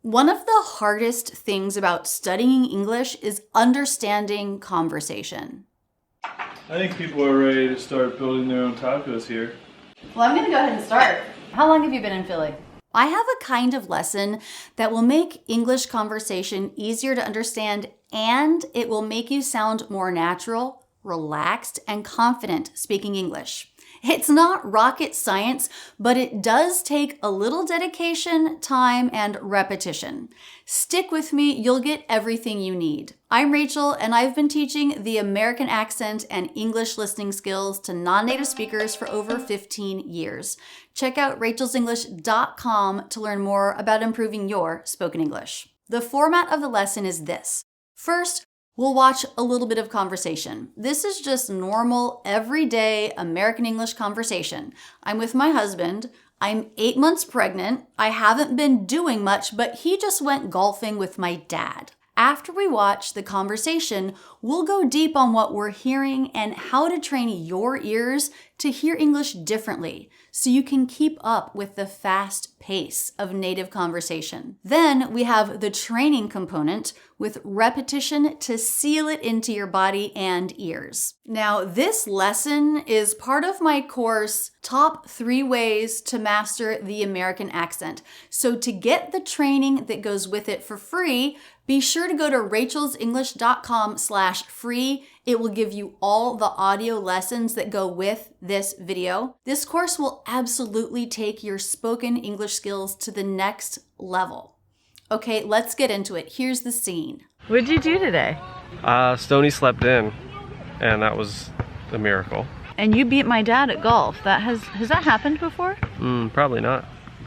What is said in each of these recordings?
One of the hardest things about studying English is understanding conversation. I think people are ready to start building their own tacos here. Well, I'm going to go ahead and start. How long have you been in Philly? I have a kind of lesson that will make English conversation easier to understand, and it will make you sound more natural, relaxed, and confident speaking English. It's not rocket science, but it does take a little dedication, time, and repetition. Stick with me, you'll get everything you need. I'm Rachel, and I've been teaching the American accent and English listening skills to non-native speakers for over 15 years. Check out rachelsenglish.com to learn more about improving your spoken English. The format of the lesson is this. First, we'll watch a little bit of conversation. This is just normal, everyday American English conversation. I'm with my husband. I'm 8 months pregnant. I haven't been doing much, but he just went golfing with my dad. After we watch the conversation, we'll go deep on what we're hearing and how to train your ears to hear English differently so you can keep up with the fast pace of native conversation. Then we have the training component with repetition to seal it into your body and ears. Now, this lesson is part of my course, Top 3 Ways to Master the American Accent. So to get the training that goes with it for free, be sure to go to rachelsenglish.com/free. It will give you all the audio lessons that go with this video. This course will absolutely take your spoken English skills to the next level. Okay, let's get into it. Here's the scene. What'd you do today? Stoney slept in, and that was a miracle. And you beat my dad at golf. Has that happened before? Probably not.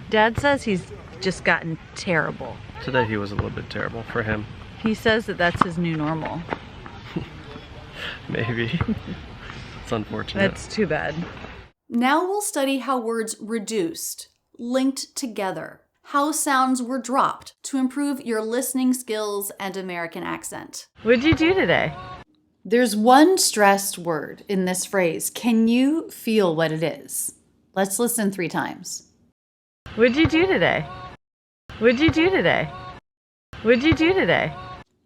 Dad says he's just gotten terrible. Today he was a little bit terrible for him. He says that that's his new normal. Maybe. It's unfortunate. That's too bad. Now we'll study how words reduced, linked together, how sounds were dropped to improve your listening skills and American accent. What'd you do today? There's one stressed word in this phrase. Can you feel what it is? Let's listen 3 times. What'd you do today? What'd you do today? What'd you do today?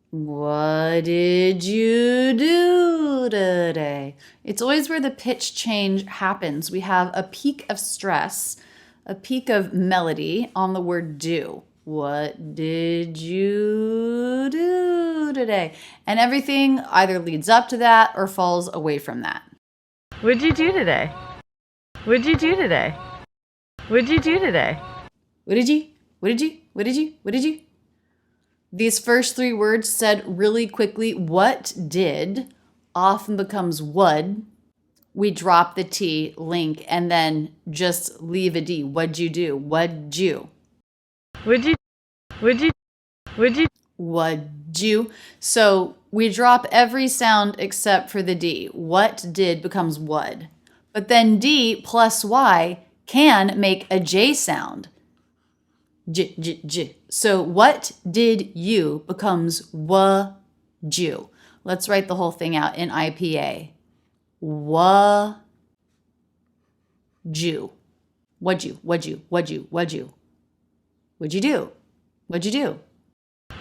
What did you do today? It's always where the pitch change happens. We have a peak of stress, a peak of melody on the word do. What did you do today? And everything either leads up to that or falls away from that. What'd you do today? What'd you do today? What'd you do today? What did you? What did you? What did you? What did you? These first 3 words said really quickly, what did often becomes would. We drop the T, link, and then just leave a D. What'd you do? What'd you? What'd you? What'd you? What'd you? What'd you? So we drop every sound except for the D. What did becomes would. But then D plus Y can make a J sound. J, j, j. So what did you becomes wa-ju. Let's write the whole thing out in IPA. Wa-ju. What'd you? What'd you? What'd you? What'd you? What'd you do? What'd you do?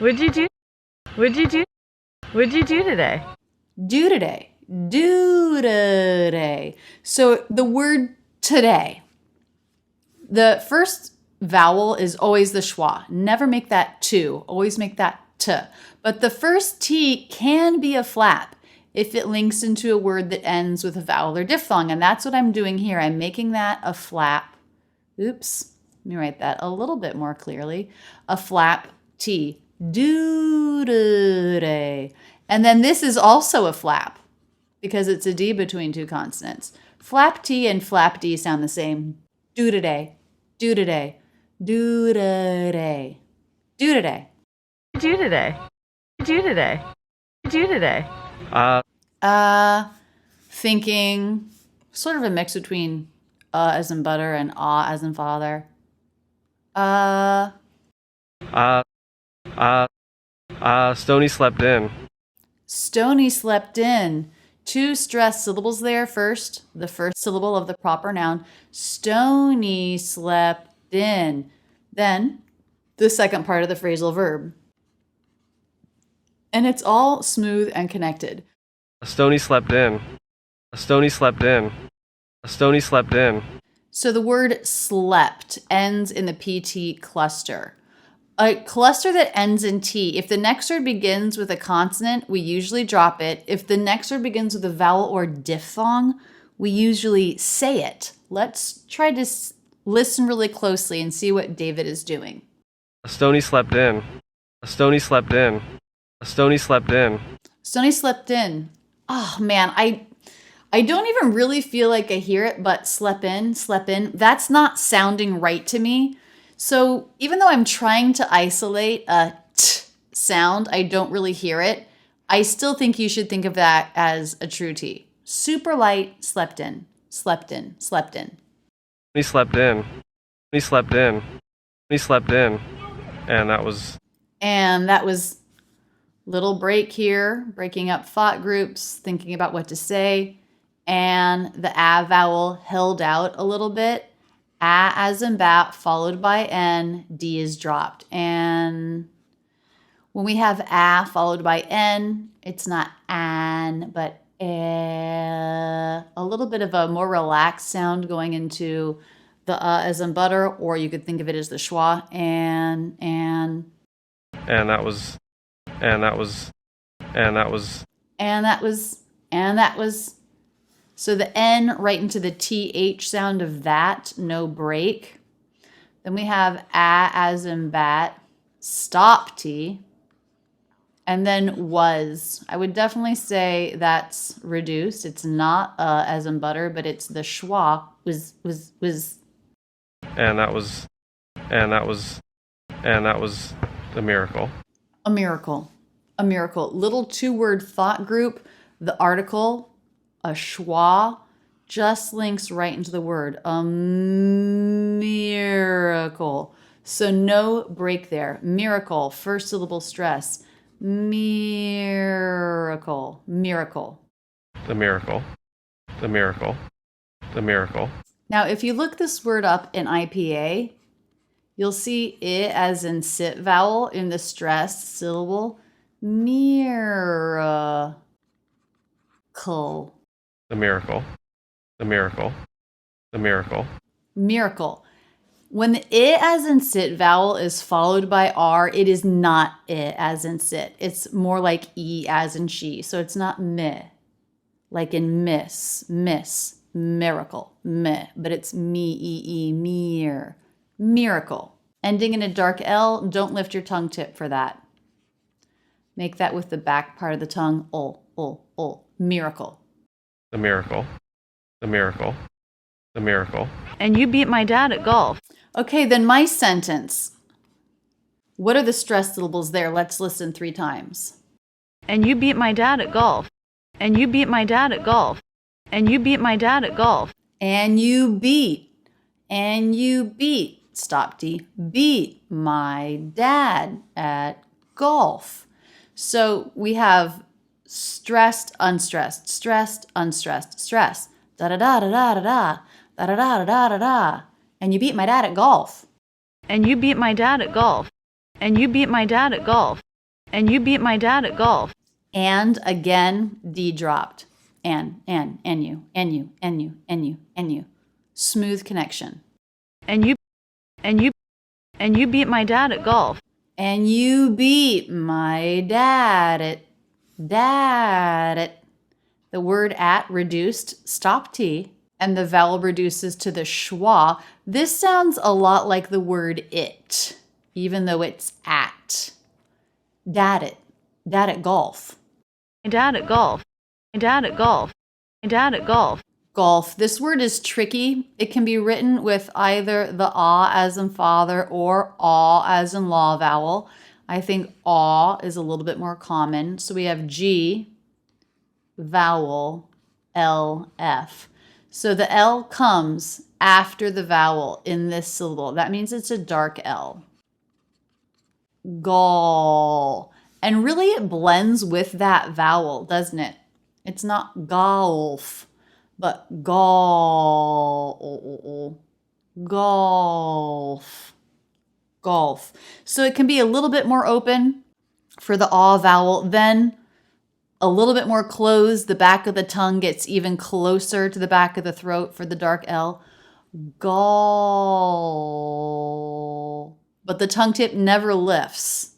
What'd you do? What'd you do? What'd you do today? Do today. Do today. So the word today. The first vowel is always the schwa. Never make that tu. Always make that t. But the first T can be a flap if it links into a word that ends with a vowel or diphthong. And that's what I'm doing here. I'm making that a flap. Oops. Let me write that a little bit more clearly. A flap T. Do today. And then this is also a flap because it's a D between 2 consonants. Flap T and flap D sound the same. Do today. Do today. Do today. Do today. Do today. Do today. Do today. Thinking, sort of a mix between as in butter and as in father. Stoney slept in. Stoney slept in. 2 stressed syllables there first. The first syllable of the proper noun. Stoney slept in. Then the second part of the phrasal verb. And it's all smooth and connected. A stony slept in. A stony slept in. A stony slept in. So the word slept ends in the PT cluster. A cluster that ends in T, if the next word begins with a consonant, we usually drop it. If the next word begins with a vowel or diphthong, we usually say it. Let's try to listen really closely and see what David is doing. A stony slept in. A stony slept in. A stony slept in. Stony slept in. Oh man, I don't even really feel like I hear it, but slept in. That's not sounding right to me. So even though I'm trying to isolate a t sound, I don't really hear it. I still think you should think of that as a true T. Super light, slept in, slept in, slept in. He slept in. He slept in. He slept in. And that was little break here, breaking up thought groups, thinking about what to say, and the a vowel held out a little bit. A as in bat, followed by N, D is dropped. And when we have a followed by N, it's not an, but a little bit of a more relaxed sound going into the as in butter, or you could think of it as the schwa, and that was so the N right into the TH sound of that, no break. Then we have a as in bat, stop T, and then was. I would definitely say that's reduced. It's not as in butter, but it's the schwa, was. And that was a miracle. A miracle. A miracle. Little two-word thought group, the article, a schwa, just links right into the word. A miracle. So no break there. Miracle, first syllable stress. Miracle. Miracle. The miracle. The miracle. The miracle. Now, if you look this word up in IPA, you'll see it as in sit vowel in the stressed syllable. Miracle. The miracle. The miracle. The miracle. Miracle. When the I as in sit vowel is followed by R, it is not I as in sit. It's more like E as in she. So it's not meh, like in miss, miracle, meh, but it's miracle. Ending in a dark L, don't lift your tongue tip for that. Make that with the back part of the tongue, miracle. The miracle. The miracle. The miracle. And you beat my dad at golf. Okay, then my sentence. What are the stressed syllables there? Let's listen 3 times. And you beat my dad at golf. And you beat my dad at golf. And you beat my dad at golf. And you beat. Stop D. Beat my dad at golf. So we have stressed, unstressed, stressed, unstressed, stress. Da da da da da da da da da da da da da. And you beat my dad at golf. And you beat my dad at golf. And you beat my dad at golf. And you beat my dad at golf. And again, D dropped. And you. Smooth connection. And you beat my dad at golf. And you beat my dad at the word at reduced, stop T, and the vowel reduces to the schwa. This sounds a lot like the word it, even though it's at. Dad at golf. My dad at golf. My dad at golf. My dad at golf. Golf. This word is tricky. It can be written with either the ah as in father or aw as in law vowel. I think aw is a little bit more common. So we have G, vowel, L, F. So the L comes after the vowel in this syllable. That means it's a dark L. Gall. And really it blends with that vowel, doesn't it? It's not golf, but golf. golf. So it can be a little bit more open for the aw vowel, then a little bit more closed. The back of the tongue gets even closer to the back of the throat for the dark L. Gall. But the tongue tip never lifts.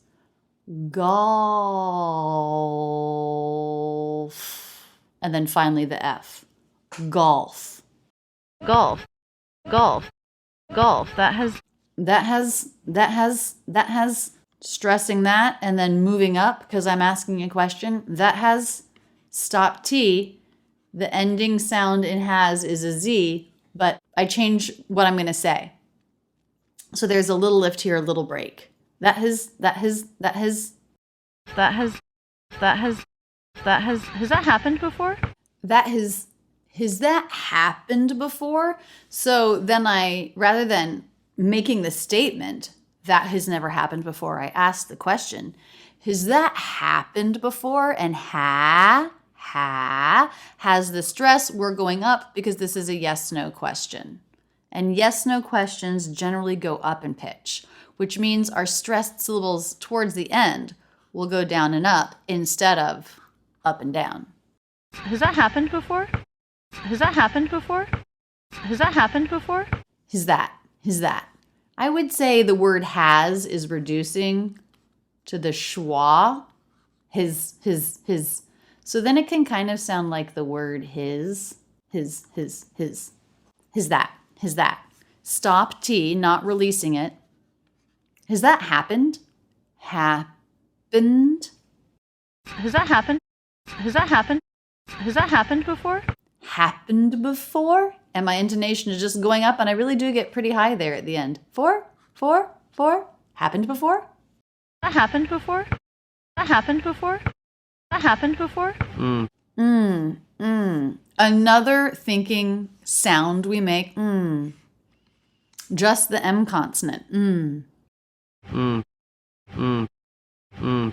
Golf. And then finally the F. Golf. Golf. Golf. Golf. That has stressing that and then moving up because I'm asking a question. That has stop T. The ending sound in has is a Z, but I change what I'm going to say. So there's a little lift here, a little break. Has that happened before? Has that happened before? So then rather than making the statement, that has never happened before, I asked the question, has that happened before? And has the stress, we're going up because this is a yes-no question. And yes-no questions generally go up in pitch, which means our stressed syllables towards the end will go down and up instead of up and down. Has that happened before? Has that happened before? Has that happened before? Has that. I would say the word has is reducing to the schwa. His. So then it can kind of sound like the word his. His that. Stop T, not releasing it. Has that happened? Happened? Has that happened? Has that happened? Has that happened before? Happened before? And my intonation is just going up, and I really do get pretty high there at the end. Four? Happened before? That happened before? That happened before? That happened before? Another thinking sound we make, just the M consonant,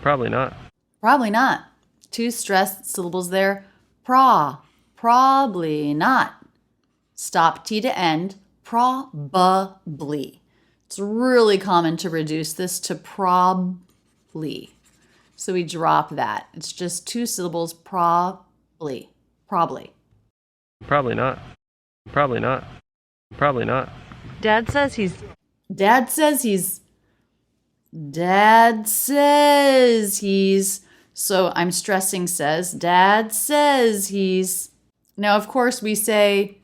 Probably not. Probably not. Two stressed syllables there. Probably not. Stop T to end. Probably. It's really common to reduce this to probably. So we drop that. It's just two syllables. Probably. Probably not. Dad says he's. So I'm stressing says. Dad says he's. Now, of course, we say,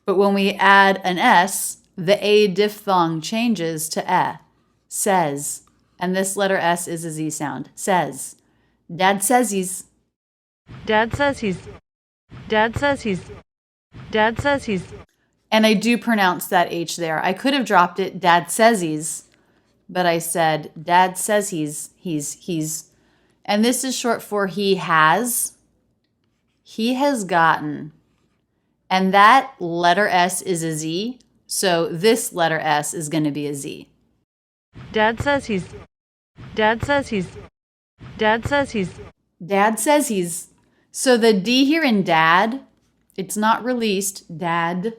but when we add an S, the A diphthong changes to E. Says. And this letter S is a Z sound. Says. Dad says he's. And I do pronounce that H there. I could have dropped it, Dad says he's, but I said, Dad says he's. And this is short for he has. He has gotten. And that letter S is a Z, so this letter S is going to be a Z. Dad says he's. So the D here in dad, it's not released, dad,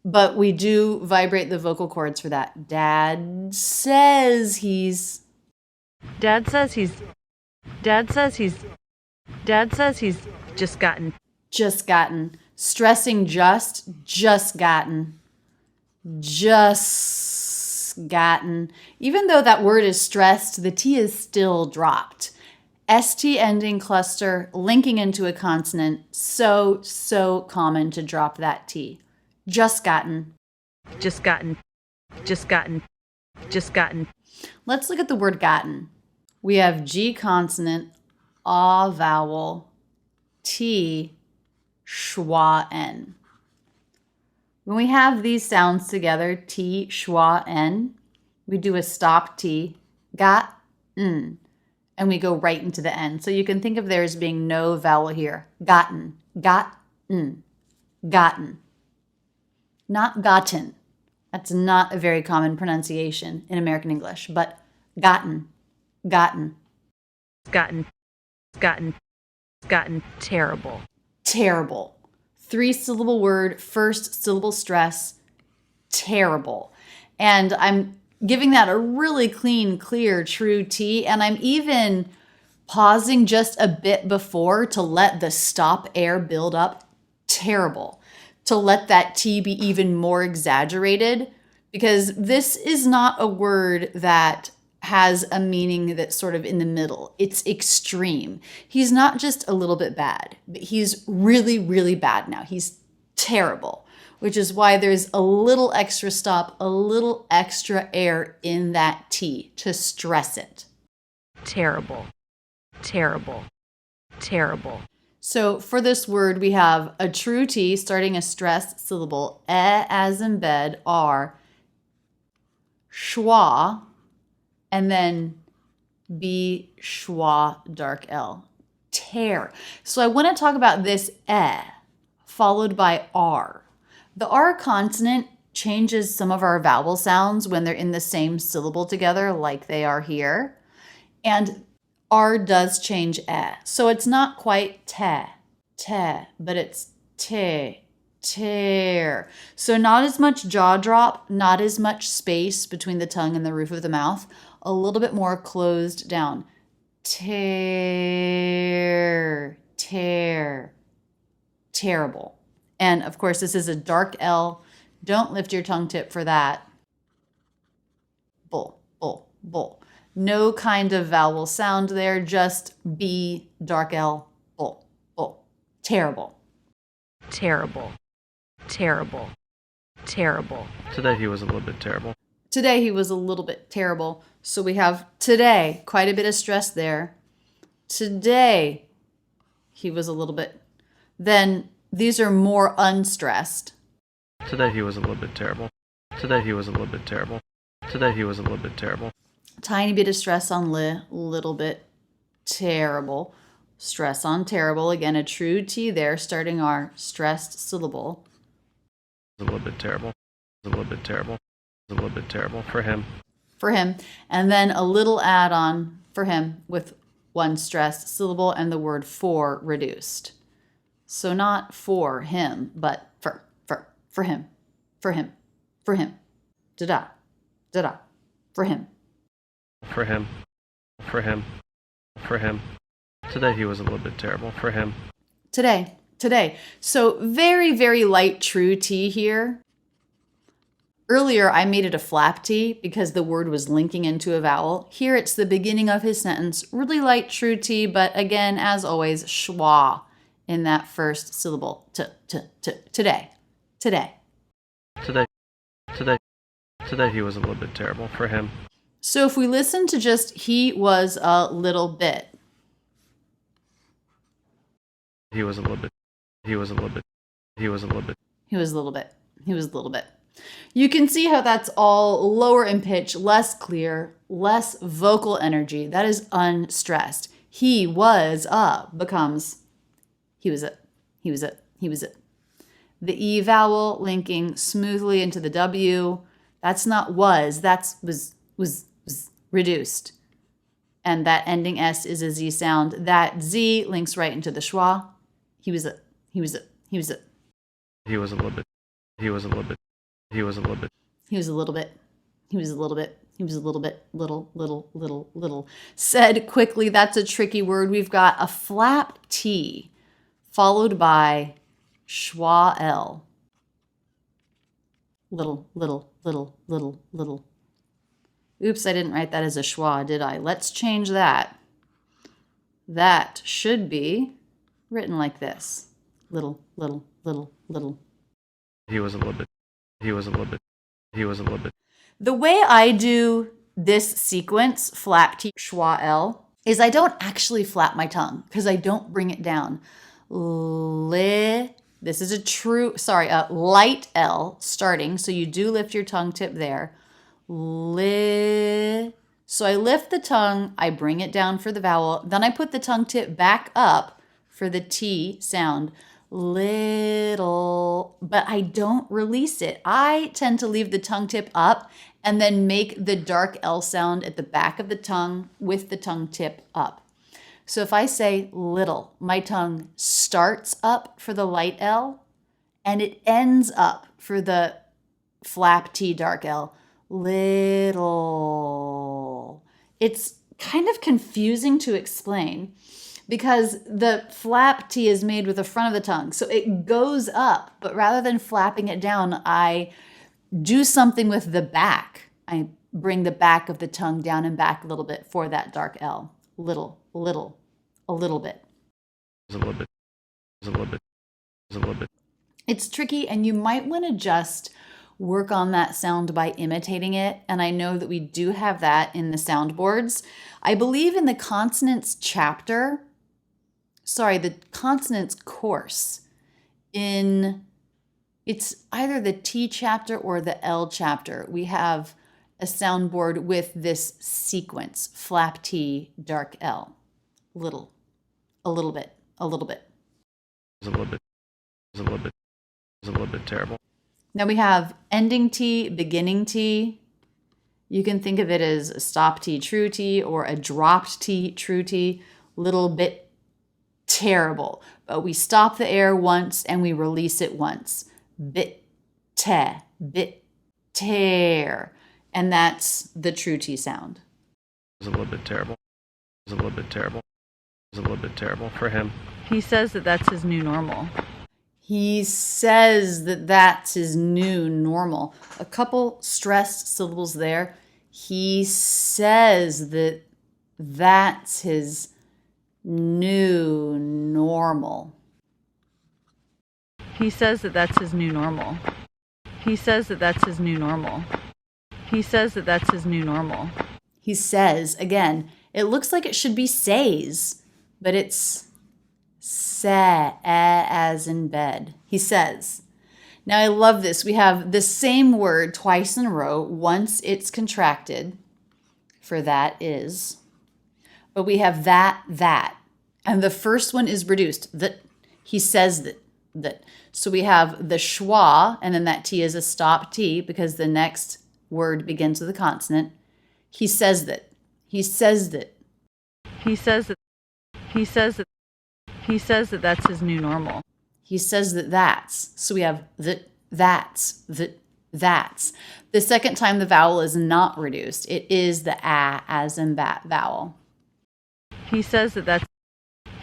but we do vibrate the vocal cords for that. Dad says he's. Just gotten. Stressing just gotten. Even though that word is stressed, the T is still dropped. ST ending cluster linking into a consonant. So common to drop that T. Just gotten. Let's look at the word gotten. We have G consonant, A vowel, T, schwa, N. When we have these sounds together, T, schwa, N, we do a stop T, got, n, and we go right into the N. So you can think of there as being no vowel here. Gotten, gotten. Not gotten. That's not a very common pronunciation in American English, but gotten. Terrible. 3-syllable word, first syllable stress, terrible. And I'm giving that a really clean, clear, true T. And I'm even pausing just a bit before to let the stop air build up. Terrible. To let that T be even more exaggerated, because this is not a word that has a meaning that's sort of in the middle. It's extreme. He's not just a little bit bad, but he's really, really bad now. He's terrible, which is why there's a little extra stop, a little extra air in that T to stress it. Terrible, terrible, terrible. So for this word, we have a true T starting a stressed syllable, as in bed, R, schwa, and then B, schwa, dark L, tear. So I want to talk about this followed by R. The R consonant changes some of our vowel sounds when they're in the same syllable together, like they are here. And R does change so it's not quite te, but it's tear. So not as much jaw drop, not as much space between the tongue and the roof of the mouth, a little bit more closed down. Tear, terrible. And of course, this is a dark L. Don't lift your tongue tip for that. Bull. No kind of vowel sound there, just B, dark L, bull. Terrible. Terrible, terrible, terrible. Today he was a little bit terrible. Today he was a little bit terrible. So we have today, quite a bit of stress there. Today he was a little bit. Then these are more unstressed. Today he was a little bit terrible. Today he was a little bit terrible. Today he was a little bit terrible. Tiny bit of stress on little bit terrible. Stress on terrible. Again, a true T there, starting our stressed syllable. A little bit terrible. A little bit terrible. A little bit terrible for him. For him. And then a little add-on for him with one stressed syllable and the word for reduced. So not for him, but for him. For him. For him. Da-da. Da-da. For him. For him. For him. For him. Today he was a little bit terrible for him. Today. So very, very light true T here. Earlier, I made it a flap T because the word was linking into a vowel. Here, it's the beginning of his sentence. Really light true T, but again, as always, schwa in that first syllable. Today. Today he was a little bit terrible for him. So if we listen to just he was a little bit. He was a little bit. He was a little bit. He was a little bit. He was a little bit. He was a little bit. You can see how that's all lower in pitch, less clear, less vocal energy. That is unstressed. He was a becomes he was it. He was it. He was it. The E vowel linking smoothly into the W. That's not was. That's was reduced. And that ending S is a Z sound. That Z links right into the schwa. He was it. He was it. He was it. He was a little bit. He was a little bit. He was a little bit. He was a little bit. He was a little bit. He was a little bit. Little. Said quickly, that's a tricky word. We've got a flap T followed by schwa L. Little. Oops, I didn't write that as a schwa, did I? Let's change that. That should be written like this. Little. He was a little bit. He was a little bit. He was a little bit. The way I do this sequence, flap T, schwa L, is I don't actually flap my tongue because I don't bring it down. This is a light L starting, so you do lift your tongue tip there. So I lift the tongue, I bring it down for the vowel, then I put the tongue tip back up for the T sound. Little, but I don't release it. I tend to leave the tongue tip up and then make the dark L sound at the back of the tongue with the tongue tip up. So if I say little, my tongue starts up for the light L and it ends up for the flap T dark L. little. It's kind of confusing to explain because the flap T is made with the front of the tongue. So it goes up, but rather than flapping it down, I do something with the back. I bring the back of the tongue down and back a little bit for that dark L. Little, a little bit. A little bit. A little bit. A little bit. It's tricky, and you might want to just work on that sound by imitating it. And I know that we do have that in the soundboards. I believe in the consonants course, it's either the T chapter or the L chapter. We have a soundboard with this sequence, flap T, dark L, little, a little bit, a little bit. A little bit. A little bit. A little bit terrible. Now we have ending T, beginning T. You can think of it as a stop T, true T, or a dropped T, true T, little bit terrible. But we stop the air once and we release it once. Bit tear. And that's the true T sound. It's a little bit terrible. It's a little bit terrible. It's a little bit terrible for him. He says that that's his new normal. He says that that's his new normal. A couple stressed syllables there. He says that that's his new normal. He says that that's his new normal. He says that that's his new normal. He says that that's his new normal. He says, again, it looks like it should be says, but it's as in bed. He says. Now I love this. We have the same word twice in a row. Once it's contracted, for that is. But we have that. And the first one is reduced. That he says that. So we have the schwa, and then that T is a stop T because the next word begins with a consonant. He says that. He says that. He says that. He says that. He says that that's his new normal. He says that that's. So we have that's. The second time the vowel is not reduced. It is the a as in bat vowel. He says that that's.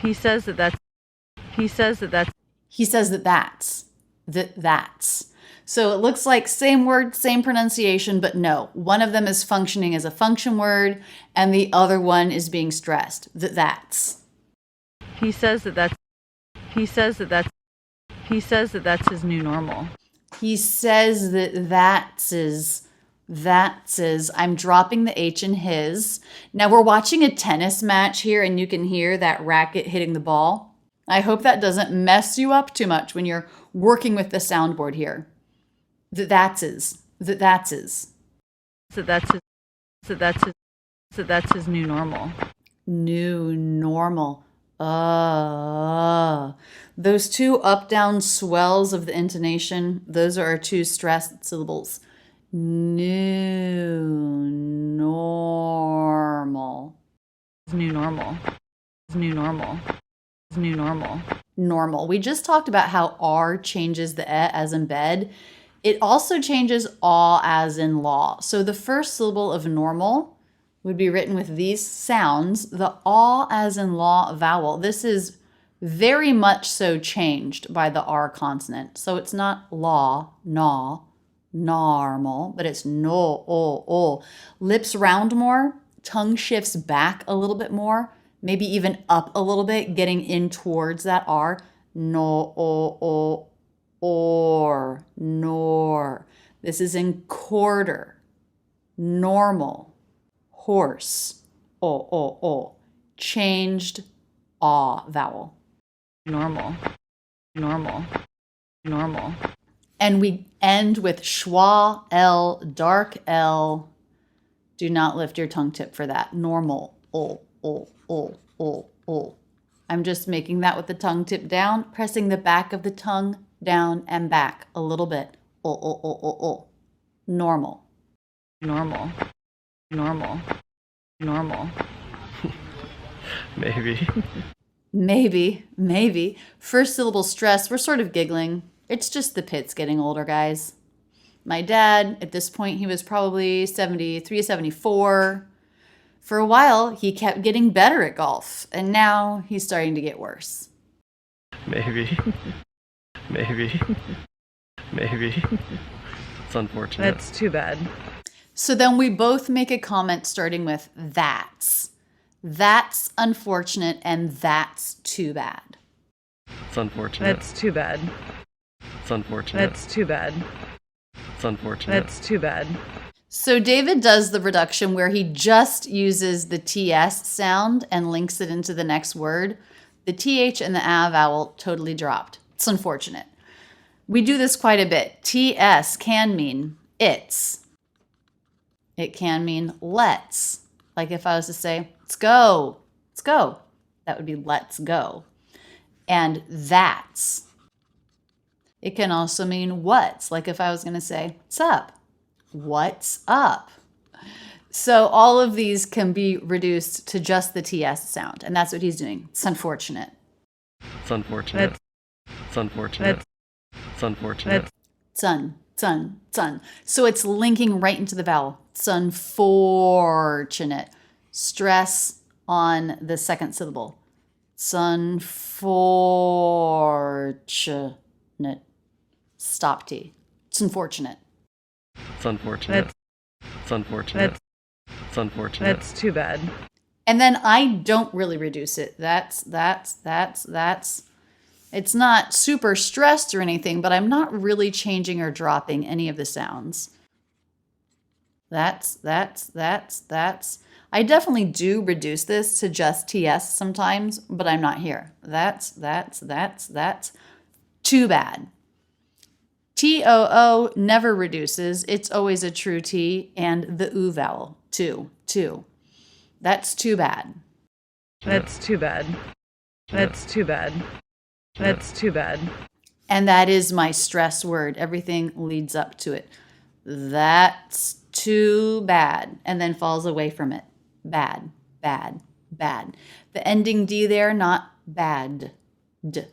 He says that that's. He says that that's. He says that that's. That's. So it looks like same word, same pronunciation, but no. One of them is functioning as a function word, and the other one is being stressed. That's. He says that that's. He says that that's. He says that that's his new normal. He says that that's his. I'm dropping the H in his. Now we're watching a tennis match here, and you can hear that racket hitting the ball. I hope that doesn't mess you up too much when you're working with the soundboard here. That's his. So that's his. So that's his new normal. New normal. Those two up-down swells of the intonation, those are our two stressed syllables. New normal. New normal. New normal. New normal. Normal. We just talked about how R changes the E as in bed. It also changes aw as in law. So the first syllable of normal would be written with these sounds, the aw as in law vowel. This is very much so changed by the R consonant. So it's not law, naw, normal, but it's no, o. Lips round more, tongue shifts back a little bit more, maybe even up a little bit, getting in towards that R. No, o, or, nor. This is in quarter, normal, horse, o. Changed aw vowel. Normal. And we end with schwa, L, dark L. Do not lift your tongue tip for that. Normal, o. I'm just making that with the tongue tip down, pressing the back of the tongue down and back a little bit. O. Normal. Maybe. First syllable stress, we're sort of giggling. It's just the pits getting older, guys. My dad, at this point, he was probably 73, 74. For a while, he kept getting better at golf, and now he's starting to get worse. Maybe. Maybe. Maybe. It's unfortunate. That's too bad. So then we both make a comment starting with that's. That's unfortunate, and that's too bad. It's unfortunate. That's too bad. It's unfortunate. That's too bad. It's unfortunate. That's too bad. So David does the reduction where he just uses the TS sound and links it into the next word. The TH and the A vowel totally dropped. It's unfortunate. We do this quite a bit. TS can mean it's. It can mean let's. Like if I was to say, let's go, that would be let's go. And that's. It can also mean what's. Like if I was going to say, what's up? What's up? So all of these can be reduced to just the TS sound. And that's what he's doing. It's unfortunate. It's unfortunate. It's unfortunate. It's unfortunate. Sun. So it's linking right into the vowel. It's unfortunate. Stress on the second syllable. It's unfortunate. Stop T. It's unfortunate. It's unfortunate. It's unfortunate. It's unfortunate. That's too bad. And then I don't really reduce it. That's. It's not super stressed or anything, but I'm not really changing or dropping any of the sounds. That's. I definitely do reduce this to just TS sometimes, but I'm not here. That's. Too bad. TOO never reduces. It's always a true T and the oo vowel, too. That's too bad. That's too bad. That's too bad. That's too bad. And that is my stress word. Everything leads up to it. That's too bad. And then falls away from it. Bad. The ending D there, not bad.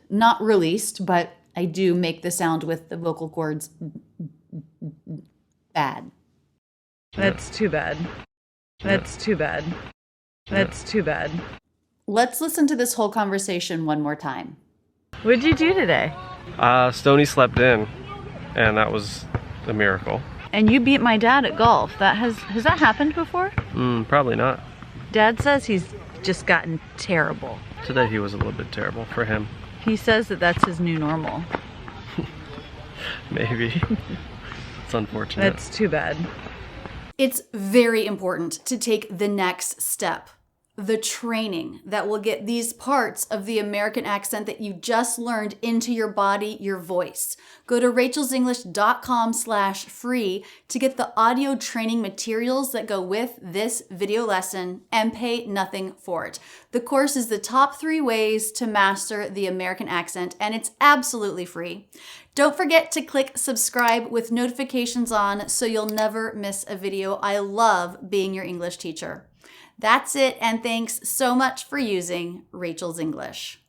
Not released, but I do make the sound with the vocal cords. Bad. That's too bad. That's too bad. That's too bad. Let's listen to this whole conversation one more time. What'd you do today? Stoney slept in, and that was a miracle. And you beat my dad at golf. Has that happened before? Probably not. Dad says he's just gotten terrible. Today he was a little bit terrible for him. He says that that's his new normal. Maybe. It's unfortunate. That's too bad. It's very important to take the next step, the training that will get these parts of the American accent that you just learned into your body, your voice. Go to rachelsenglish.com/free to get the audio training materials that go with this video lesson and pay nothing for it. The course is the top 3 ways to master the American accent, and it's absolutely free. Don't forget to click subscribe with notifications on so you'll never miss a video. I love being your English teacher. That's it, and thanks so much for using Rachel's English.